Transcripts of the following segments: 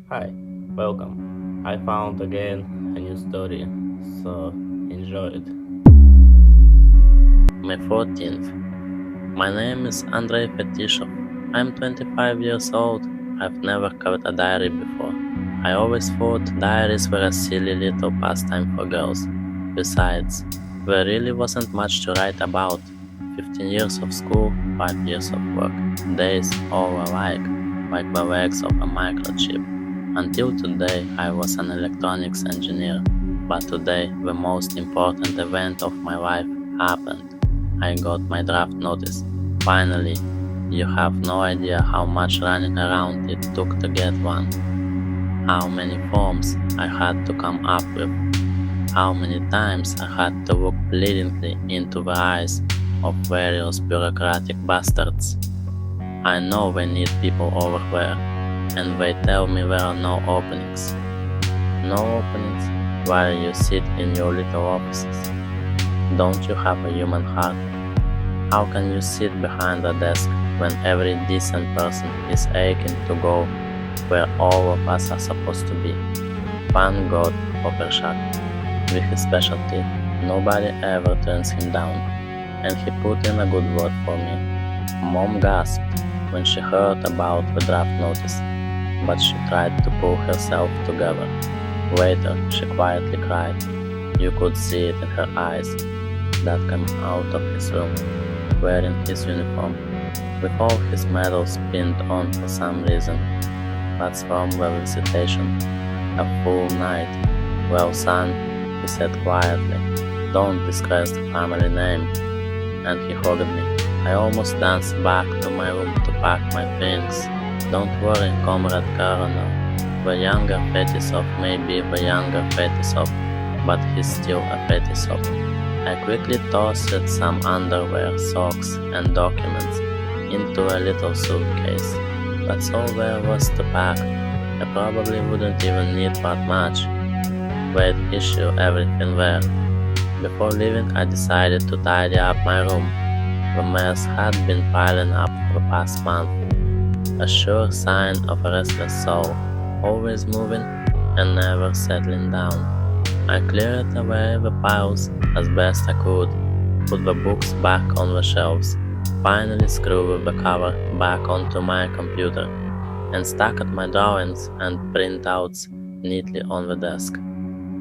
Hi, welcome. I found again a new story, so enjoy it. May 14th. My name is Andrei Fetishov. I'm 25 years old. I've never kept a diary before. I always thought diaries were a silly little pastime for girls. Besides, there really wasn't much to write about. 15 years of school, 5 years of work. Days all alike, like the legs of a microchip. Until today, I was an electronics engineer. But today, the most important event of my life happened. I got my draft notice. Finally, you have no idea how much running around it took to get one. How many forms I had to come up with. How many times I had to look pleadingly into the eyes of various bureaucratic bastards. I know they need people over there, and they tell me there are no openings. No openings while you sit in your little offices. Don't you have a human heart? How can you sit behind a desk when every decent person is aching to go where all of us are supposed to be? Thank God for Pershak. With his specialty, nobody ever turns him down, and he put in a good word for me. Mom gasped when she heard about the draft notice, but she tried to pull herself together. Later, she quietly cried. You could see it in her eyes. Dad came out of his room, wearing his uniform, with all his medals pinned on for some reason. That's from the recitation. A full night. Well, son, he said quietly, don't disgrace the family name. And he hugged me. I almost danced back to my room to pack my things. Don't worry, Comrade Colonel. The younger Fetisov may be the younger Fetisov, but he's still a Fetisov. I quickly tossed some underwear, socks, and documents into a little suitcase. That's all there was to pack. I probably wouldn't even need that much. They'd issue everything there. Before leaving, I decided to tidy up my room. The mess had been piling up for the past month. A sure sign of a restless soul, always moving and never settling down. I cleared away the piles as best I could, put the books back on the shelves, finally screwed the cover back onto my computer, and stacked my drawings and printouts neatly on the desk.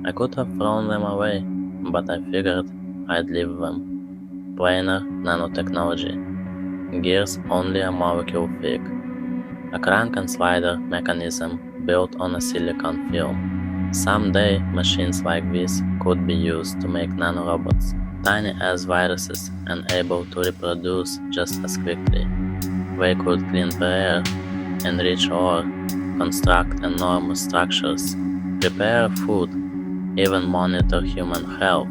I could have thrown them away, but I figured I'd leave them. Planar nanotechnology. Gears only a molecule thick. A crank and slider mechanism built on a silicon film. Someday, machines like this could be used to make nanorobots, tiny as viruses and able to reproduce just as quickly. They could clean the air, enrich ore, construct enormous structures, prepare food, even monitor human health.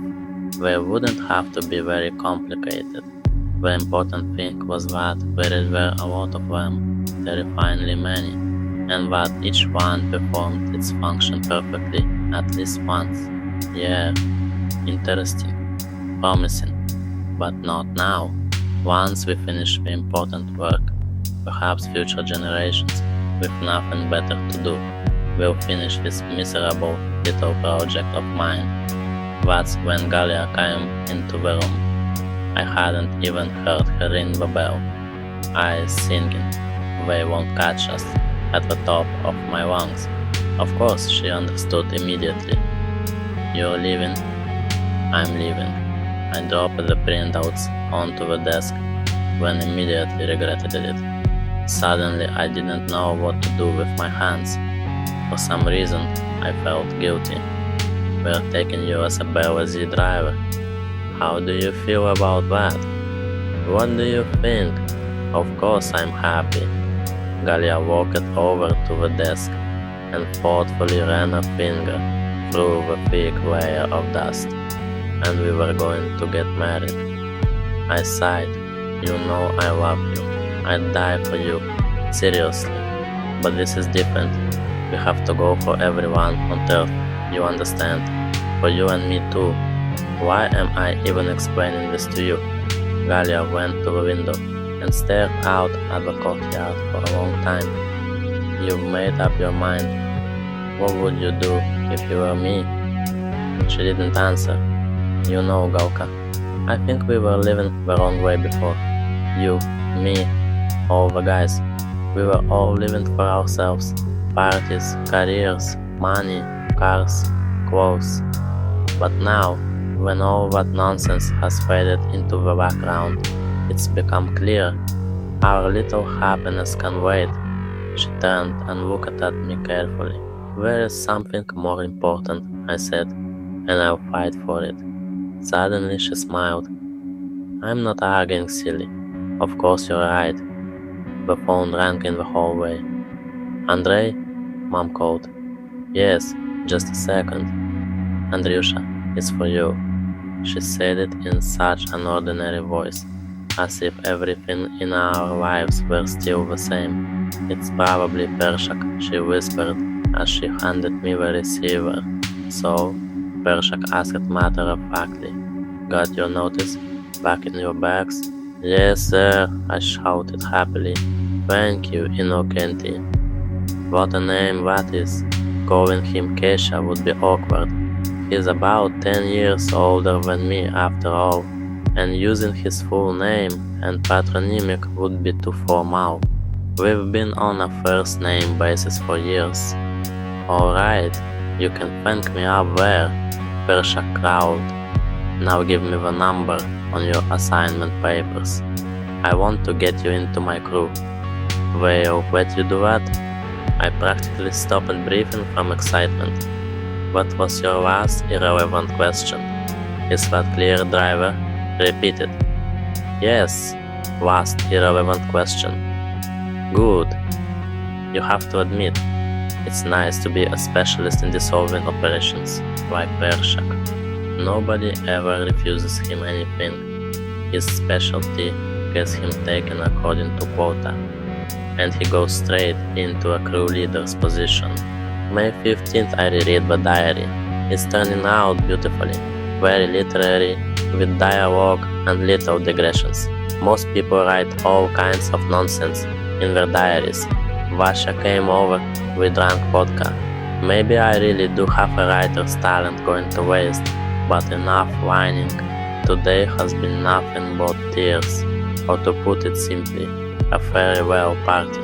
They wouldn't have to be very complicated. The important thing was that there were a lot of them, terrifyingly many, and that each one performed its function perfectly at least once. Yeah, interesting, promising, but not now. Once we finish the important work, perhaps future generations, with nothing better to do, will finish this miserable little project of mine. That's when Galia came into the room. I hadn't even heard her ring the bell. I singing, they won't catch us, at the top of my lungs. Of course, she understood immediately. You're leaving? I'm leaving. I dropped the printouts onto the desk, then immediately regretted it. Suddenly, I didn't know what to do with my hands. For some reason, I felt guilty. We're taking you as a Bella Z driver. How do you feel about that? What do you think? Of course I'm happy. Galia walked over to the desk and thoughtfully ran a finger through the thick layer of dust. And we were going to get married. I sighed. You know I love you. I'd die for you. Seriously. But this is different. We have to go for everyone on Earth. You understand? For you and me too. Why am I even explaining this to you? Galia went to the window and stared out at the courtyard for a long time. You've made up your mind. What would you do if you were me? She didn't answer. You know, Gauka, I think we were living the wrong way before. You, me, all the guys. We were all living for ourselves. Parties, careers, money, cars, clothes. But now, when all that nonsense has faded into the background, it's become clear our little happiness can wait. She turned and looked at me carefully. There is something more important, I said, and I'll fight for it. Suddenly she smiled. I'm not arguing, silly. Of course you're right. The phone rang in the hallway. Andrei? Mom called. Yes, just a second. Andryusha, it's for you. She said it in such an ordinary voice, as if everything in our lives were still the same. It's probably Pershak, she whispered as she handed me the receiver. So, Pershak asked matter-of-factly, got your notice? Back in your bags? Yes, sir, I shouted happily. Thank you, Innocenti. What a name that is. Calling him Kesha would be awkward. He's about 10 years older than me after all, and using his full name and patronymic would be too formal. We've been on a first name basis for years. Alright, you can thank me up there, Pershak growled. Now give me the number on your assignment papers. I want to get you into my crew. They'll let you do that? I practically stopped breathing from excitement. What was your last irrelevant question? Is that clear, driver? Repeat it. Yes, last irrelevant question. Good. You have to admit, it's nice to be a specialist in dissolving operations, like Pershak. Nobody ever refuses him anything. His specialty gets him taken according to quota, and he goes straight into a crew leader's position. May 15th I reread the diary. It's turning out beautifully, very literary, with dialogue and little digressions. Most people write all kinds of nonsense in their diaries. Vasha came over, we drank vodka. Maybe I really do have a writer's talent going to waste, but enough whining. Today has been nothing but tears, or to put it simply, a farewell party.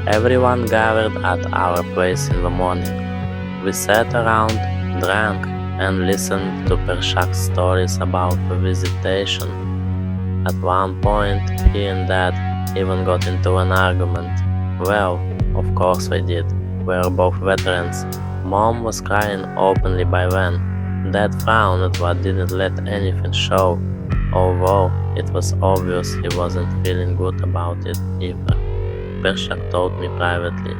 Everyone gathered at our place in the morning. We sat around, drank, and listened to Pershak's stories about the visitation. At one point, he and Dad even got into an argument. Well, of course they did. We were both veterans. Mom was crying openly by then. Dad frowned but didn't let anything show, although it was obvious he wasn't feeling good about it either. Pershak told me privately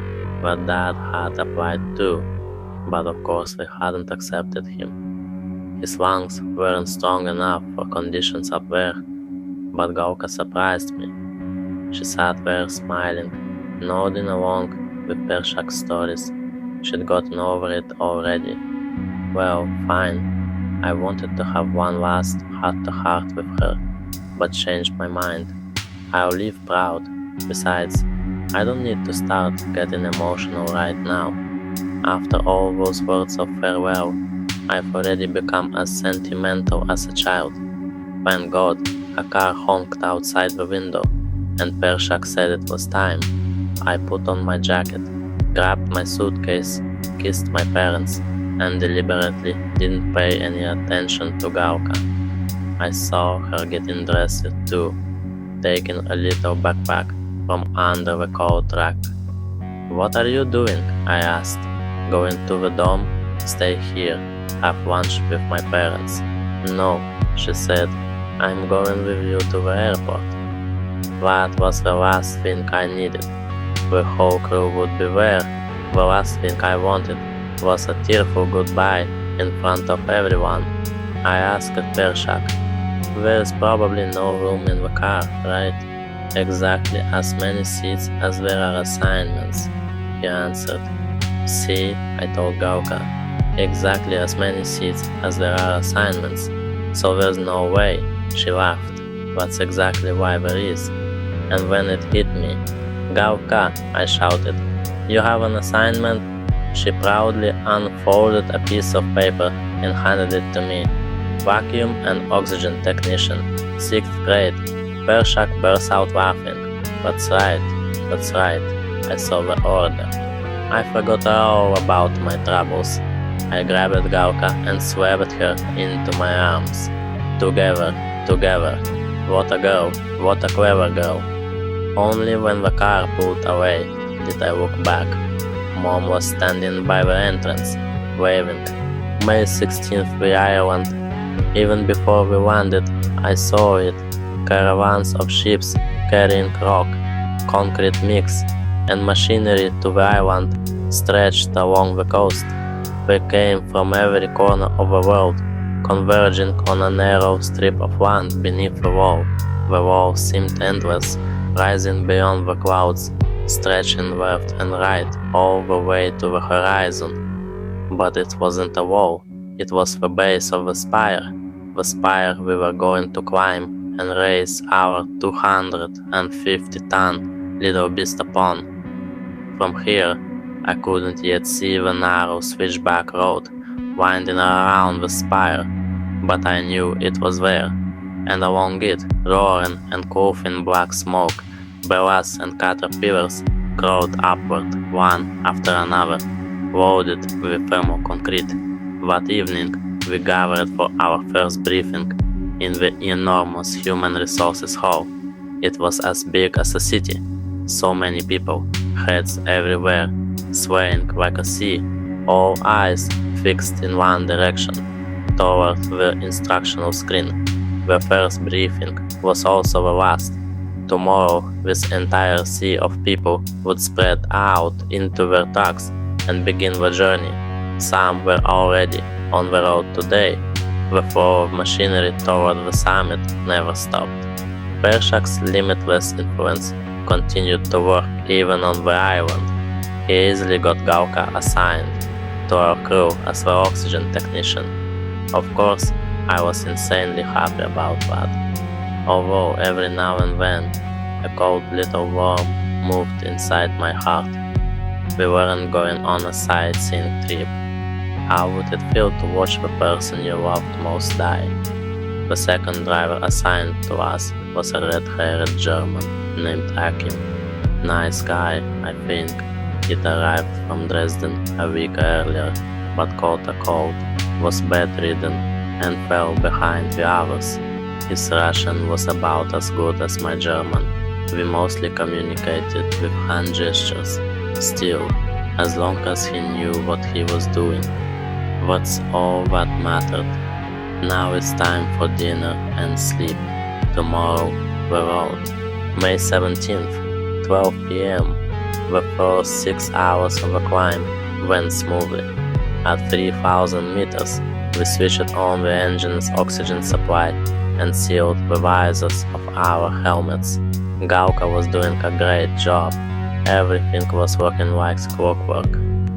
that Dad had applied too, but of course they hadn't accepted him. His lungs weren't strong enough for conditions up there, but Gauka surprised me. She sat there smiling, nodding along with Pershak's stories. She'd gotten over it already. Well, fine. I wanted to have one last heart-to-heart with her, but changed my mind. I'll leave proud. Besides, I don't need to start getting emotional right now. After all those words of farewell, I've already become as sentimental as a child. Thank God, a car honked outside the window, and Pershak said it was time. I put on my jacket, grabbed my suitcase, kissed my parents, and deliberately didn't pay any attention to Gauka. I saw her getting dressed too, taking a little backpack from under the coat rack. What are you doing? I asked. Going to the dome? Stay here, have lunch with my parents. No, she said, I'm going with you to the airport. That was the last thing I needed. The whole crew would be there. The last thing I wanted was a tearful goodbye in front of everyone. I asked Pershak, there's probably no room in the car, right? Exactly as many seats as there are assignments, he answered. See, I told Gauka, exactly as many seats as there are assignments, so there's no way, she laughed. That's exactly why there is. And when it hit me, Gauka, I shouted, you have an assignment? She proudly unfolded a piece of paper and handed it to me. Vacuum and oxygen technician, 6th grade. Pershak burst out laughing. That's right, I saw the order. I forgot all about my troubles. I grabbed Galka and swept her into my arms. Together, together. What a girl, what a clever girl. Only when the car pulled away did I look back. Mom was standing by the entrance, waving. May 16th, the island. Even before we landed, I saw it. Caravans of ships carrying rock, concrete mix, and machinery to the island stretched along the coast. They came from every corner of the world, converging on a narrow strip of land beneath the wall. The wall seemed endless, rising beyond the clouds, stretching left and right all the way to the horizon. But it wasn't a wall, it was the base of the spire we were going to climb and raise our 250-ton little beast upon. From here, I couldn't yet see the narrow switchback road winding around the spire, but I knew it was there, and along it, roaring and coughing black smoke, bellas and caterpillars crawled upward one after another, loaded with thermoconcrete. That evening, we gathered for our first briefing in the enormous human resources hall. It was as big as a city. So many people, heads everywhere, swaying like a sea, all eyes fixed in one direction, toward the instructional screen. The first briefing was also the last. Tomorrow, this entire sea of people would spread out into their trucks and begin the journey. Some were already on the road today. The flow of machinery toward the summit never stopped. Pershak's limitless influence continued to work even on the island. He easily got Galka assigned to our crew as the oxygen technician. Of course, I was insanely happy about that. Although every now and then, a cold little worm moved inside my heart. We weren't going on a sightseeing trip. How would it feel to watch the person you loved most die? The second driver assigned to us was a red-haired German named Akim. Nice guy, I think. He'd arrived from Dresden a week earlier, but caught a cold, was bedridden, and fell behind the others. His Russian was about as good as my German. We mostly communicated with hand gestures. Still, as long as he knew what he was doing, that's all that mattered. Now it's time for dinner and sleep. Tomorrow, the road. May 17th, 12 p.m. The first 6 hours of the climb went smoothly. At 3,000 meters, we switched on the engine's oxygen supply and sealed the visors of our helmets. Galka was doing a great job. Everything was working like clockwork.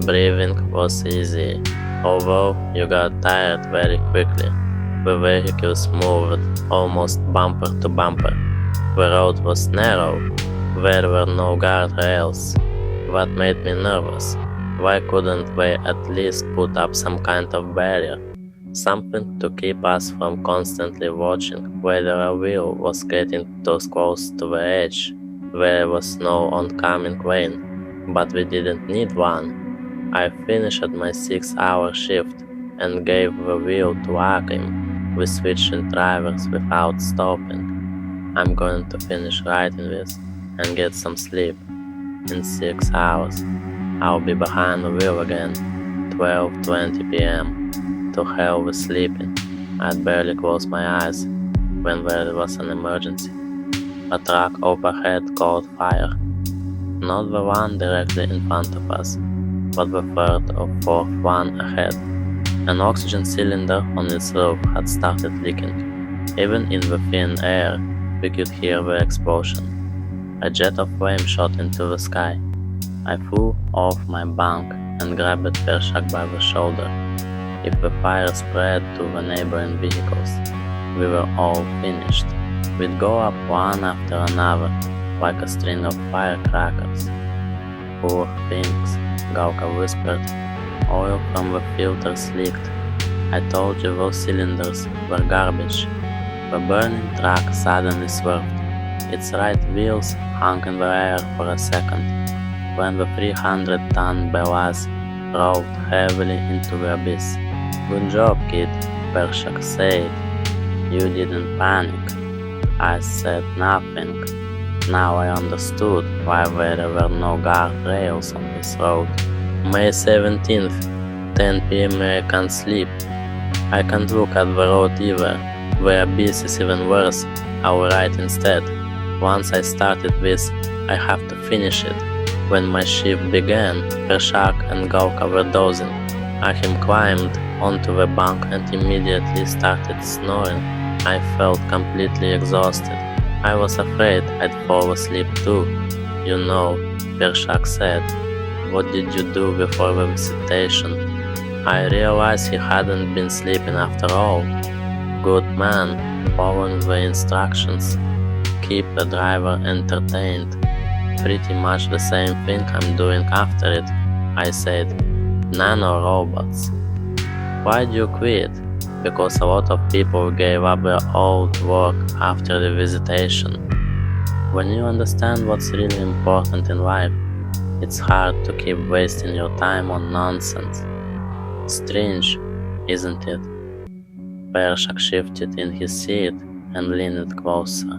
Breathing was easy, although you got tired very quickly. The vehicles moved almost bumper to bumper. The road was narrow. There were no guardrails. That made me nervous. Why couldn't they at least put up some kind of barrier? Something to keep us from constantly watching whether a wheel was getting too close to the edge. There was no oncoming rain, but we didn't need one. I finished my 6-hour shift and gave the wheel to Akim. We switched drivers without stopping. I'm going to finish writing this and get some sleep. In 6 hours, I'll be behind the wheel again. 12:20 p.m. To hell with sleeping. I'd barely closed my eyes when there was an emergency. A truck overhead caught fire. Not the one directly in front of us, but the third or fourth one ahead. An oxygen cylinder on its roof had started leaking. Even in the thin air, we could hear the explosion. A jet of flame shot into the sky. I flew off my bunk and grabbed Pershak by the shoulder. If the fire spread to the neighboring vehicles, we were all finished. We'd go up one after another, like a string of firecrackers. Poor things, Gauka whispered. Oil from the filters leaked. I told you those cylinders were garbage. The burning truck suddenly swerved. Its right wheels hung in the air for a second, when the 300-ton Belaz rolled heavily into the abyss. Good job, kid, Pershak said. You didn't panic. I said nothing. Now I understood why there were no guardrails on this road. May 17th, 10 p.m. American sleep. I can't look at the road either. The abyss is even worse. I'll write instead. Once I started this, I have to finish it. When my shift began, Pershak and Gauka were dozing. Achim climbed onto the bunk and immediately started snoring. I felt completely exhausted. I was afraid I'd fall asleep too. You know, Pershak said. What did you do before the visitation? I realized he hadn't been sleeping after all. Good man, following the instructions. Keep the driver entertained. Pretty much the same thing I'm doing after it, I said. Nano-robots. Why'd you quit? Because a lot of people gave up their old work after the visitation. When you understand what's really important in life, it's hard to keep wasting your time on nonsense. Strange, isn't it? Pershak shifted in his seat and leaned closer.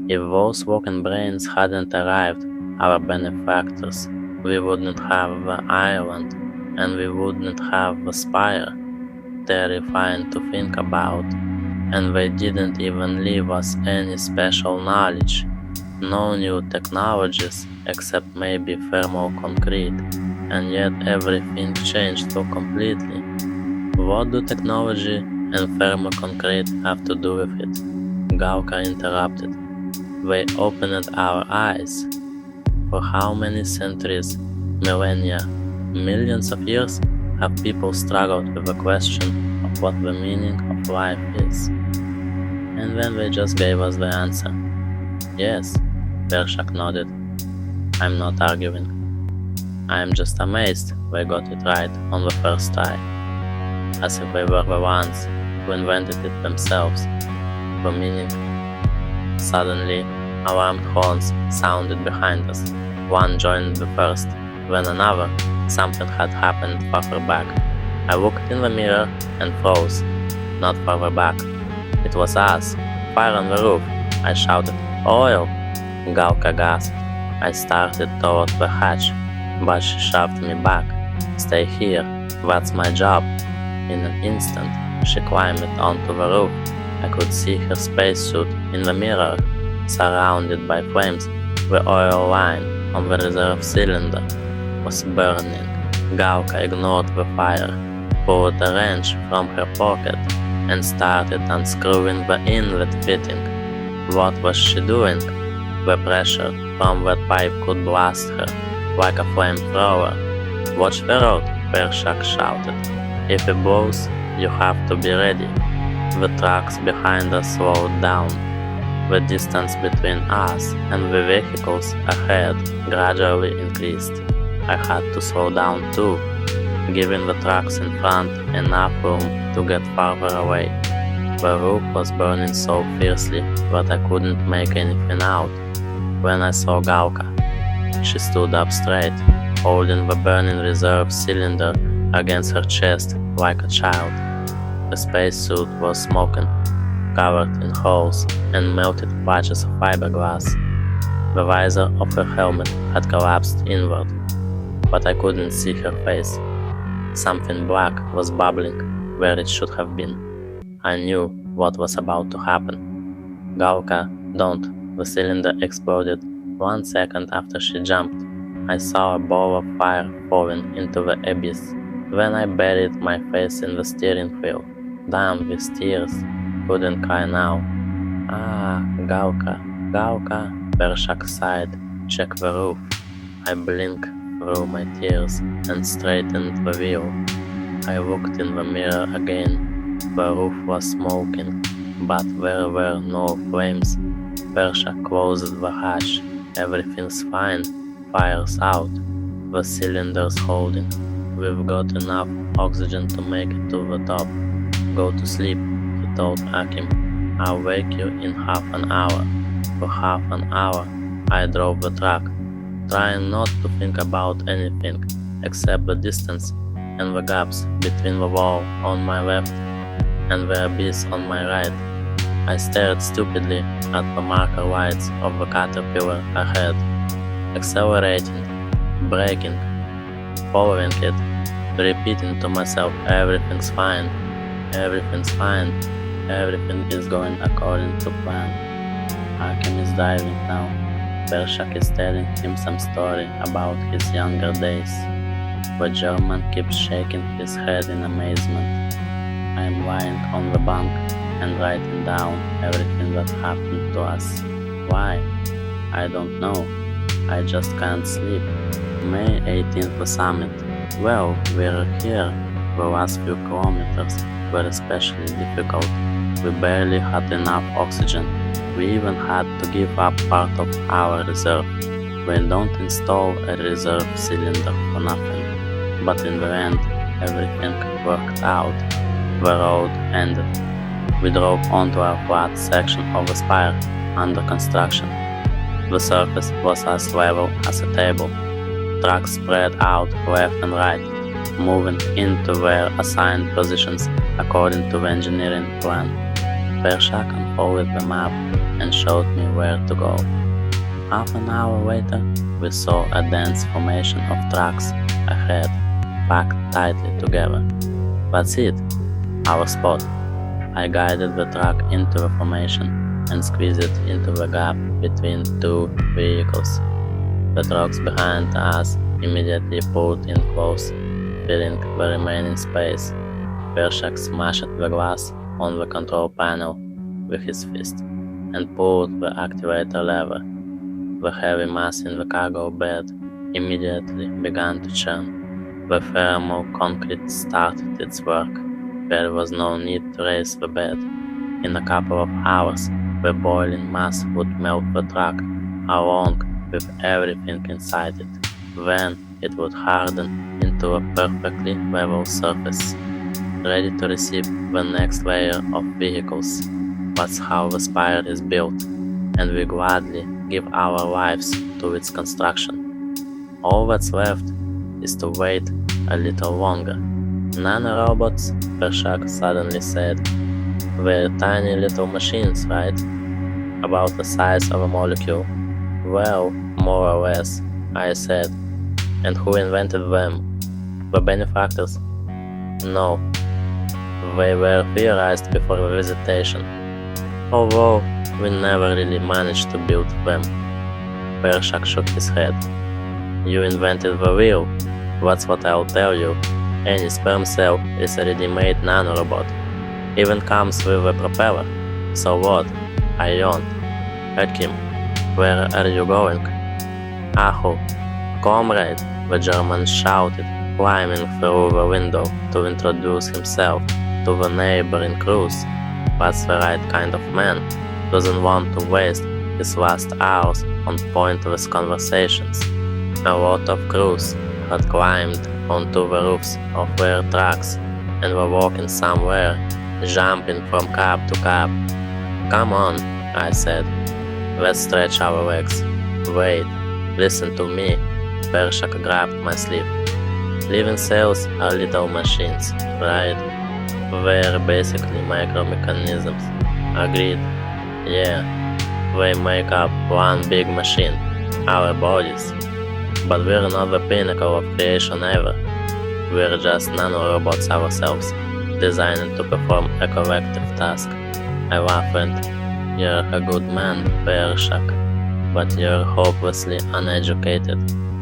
If those walking brains hadn't arrived, our benefactors, we wouldn't have the island, and we wouldn't have the spire. Terrifying to think about, and they didn't even leave us any special knowledge. No new technologies, except maybe thermal concrete, and yet everything changed so completely. What do technology and thermal concrete have to do with it? Gauka interrupted. They opened our eyes. For how many centuries, millennia, millions of years have people struggled with the question of what the meaning of life is? And then they just gave us the answer. Yes, Pershak nodded. I'm not arguing. I'm just amazed they got it right on the first try. As if they were the ones who invented it themselves. The meaning. Suddenly, alarm horns sounded behind us. One joined the first, then another. Something had happened farther back. I looked in the mirror and froze. Not farther back. It was us. Fire on the roof. I shouted, Oil! Gauka gasped. I started toward the hatch, but she shoved me back. Stay here. That's my job. In an instant, she climbed onto the roof. I could see her spacesuit in the mirror, surrounded by flames. The oil line on the reserve cylinder was burning. Gauka ignored the fire, pulled a wrench from her pocket, and started unscrewing the inlet fitting. What was she doing? The pressure from that pipe could blast her, like a flamethrower. Watch the road, Pershak shouted. If it blows, you have to be ready. The trucks behind us slowed down. The distance between us and the vehicles ahead gradually increased. I had to slow down too, giving the trucks in front enough room to get farther away. The roof was burning so fiercely that I couldn't make anything out. When I saw Gauka, she stood up straight, holding the burning reserve cylinder against her chest like a child. The spacesuit was smoking, covered in holes and melted patches of fiberglass. The visor of her helmet had collapsed inward, but I couldn't see her face. Something black was bubbling where it should have been. I knew what was about to happen. Gauka, don't. The cylinder exploded 1 second after she jumped. I saw a ball of fire falling into the abyss. Then I buried my face in the steering wheel. Damn these tears. Couldn't cry now. Ah, Gauka, Gauka, Pershak sighed. Check the roof. I blinked through my tears and straightened the wheel. I looked in the mirror again. The roof was smoking, but there were no flames. Pershak closed the hatch. Everything's fine. Fire's out. The cylinder's holding. We've got enough oxygen to make it to the top. Go to sleep, he told Akim. I'll wake you in half an hour. For half an hour, I drove the truck, trying not to think about anything except the distance and the gaps between the wall on my left and the abyss on my right. I stared stupidly at the marker lights of the caterpillar ahead, accelerating, braking, following it, repeating to myself, everything's fine, everything's fine, everything is going according to plan. Hakim is driving now. Pershak is telling him some story about his younger days. The German keeps shaking his head in amazement. I am lying on the bunk and writing down everything that happened to us. Why? I don't know. I just can't sleep. May 18th, the summit. Well, we're here. The last few kilometers were especially difficult. We barely had enough oxygen. We even had to give up part of our reserve. We don't install a reserve cylinder for nothing. But in the end, everything worked out. The road ended. We drove onto a flat section of the spire under construction. The surface was as level as a table. Trucks spread out left and right, moving into their assigned positions according to the engineering plan. Pershak unfolded the map and showed me where to go. Half an hour later, we saw a dense formation of trucks ahead, packed tightly together. That's it, our spot. I guided the truck into the formation and squeezed it into the gap between two vehicles. The trucks behind us immediately pulled in close, filling the remaining space. Pershak smashed the glass on the control panel with his fist and pulled the activator lever. The heavy mass in the cargo bed immediately began to churn. The thermal concrete started its work. There was no need to raise the bed. In a couple of hours, the boiling mass would melt the truck along with everything inside it. Then it would harden into a perfectly level surface, ready to receive the next layer of vehicles. That's how the spire is built, and we gladly give our lives to its construction. All that's left is to wait a little longer. Nanorobots, Pershak suddenly said. They're tiny little machines, right? About the size of a molecule. Well, more or less, I said. And who invented them? The benefactors? No. They were theorized before the visitation. Although, we never really managed to build them. Pershak shook his head. You invented the wheel. That's what I'll tell you. Any sperm cell is a ready-made nanorobot. Even comes with a propeller. So what? I yawned. Hakim, where are you going? Aho, comrade, the German shouted, climbing through the window to introduce himself to the neighboring crews. That's the right kind of man. Doesn't want to waste his last hours on pointless conversations. A lot of crews had climbed onto the roofs of their trucks and were walking somewhere, jumping from cab to cab. Come on, I said. Let's stretch our legs. Wait, listen to me. Pershak grabbed my sleeve. Living cells are little machines, right? They're basically micromechanisms. Agreed. Yeah, they make up one big machine, our bodies. But we're not the pinnacle of creation ever. We're just nanorobots ourselves, designed to perform a collective task. I laughed. You're a good man, Pershak, but you're hopelessly uneducated.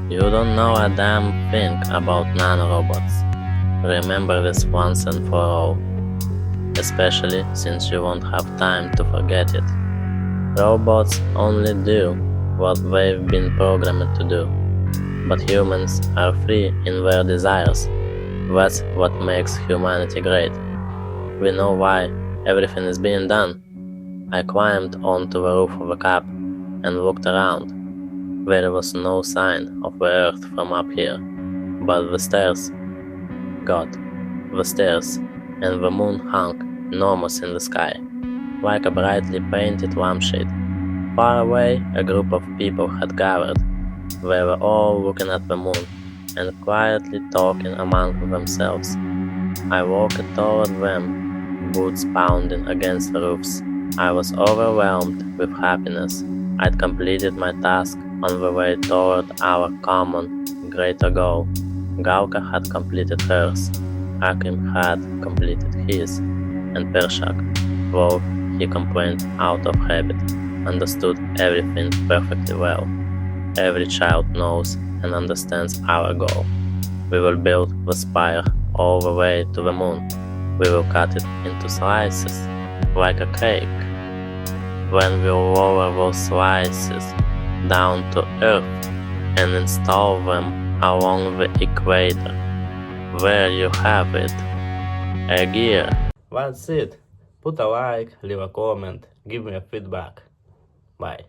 You don't know a damn thing about nanorobots. Remember this once and for all, especially since you won't have time to forget it. Robots only do what they've been programmed to do, but humans are free in their desires. That's what makes humanity great. We know why everything is being done. I climbed onto the roof of a cab and looked around. There was no sign of the Earth from up here, but the stars, God, the stars, and the moon hung enormous in the sky, like a brightly painted lampshade. Far away, a group of people had gathered. They were all looking at the moon and quietly talking among themselves. I walked toward them, boots pounding against the roofs. I was overwhelmed with happiness. I'd completed my task on the way toward our common, greater goal. Galka had completed hers, Hakim had completed his, and Pershak, though he complained out of habit, understood everything perfectly well. Every child knows and understands our goal. We will build the spire all the way to the moon. We will cut it into slices, like a cake. Then we'll lower those slices down to Earth and install them along the equator. There you have it. A gear. That's it. Put a like, leave a comment, give me a feedback. Bye.